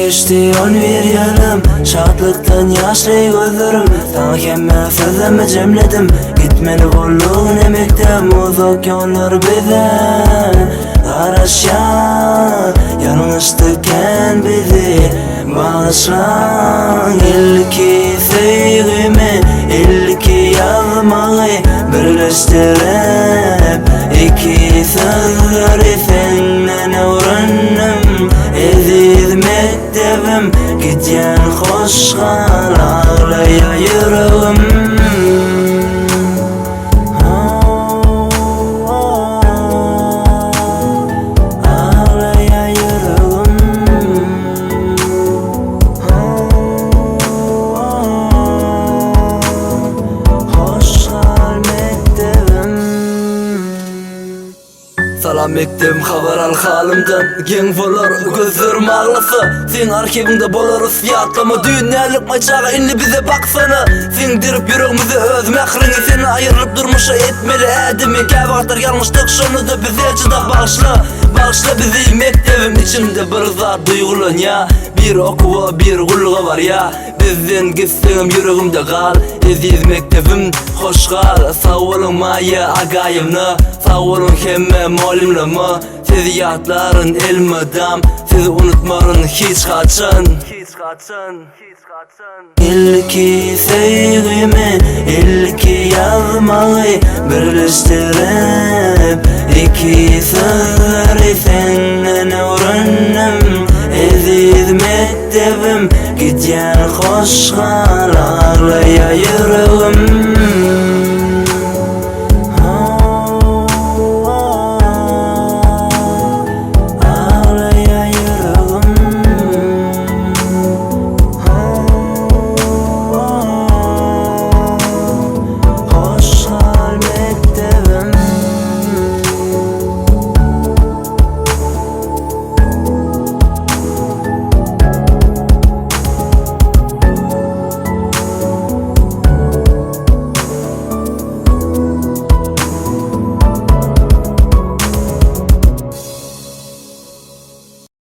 geçti 11 yılım, şadlıktan yaşlı gözlerim. Sana kemme sözlerimi cemledim, gitmeli bolluğun emektem. Uzak yollar bize araşan, yanlıştıken bizi bağışlan. İlki sevgimi, ilki yazmayı birleştirip iki sözleri senden öğrendim. Eziz mektebim, gityen hoşgal, ağlaya yüreğim. Salam etdim haber al halimden, gen bolar gözlerim ağlasa. Sen arkibinde bolarız fiyatlama, dünyalik maçağa inni bize baksana. Sen dirip yüreğimizi öz mehrini, seni ayırıp durmuşa etmeli edimi. Kevaktar yanlıştık şunu da bize çıda bağışla. Bağışla bizi mektebim içinde bir zat duygulan ya. Bir okuva bir kulluğa var ya. Bizden gitsin yüreğimde kal, eziz mektebim hoş kal. Sağ olun maya agayımna, sağ olun hemme molimlama. Siz yatların ilmidam, sizi unutmarın hiç kaçın. İlki sevgimi, ilki yazmayı birleştirip iki sözleri senden öğrendim. Eziz mektebim, gityen hoşgal, ağlaya yüreğim.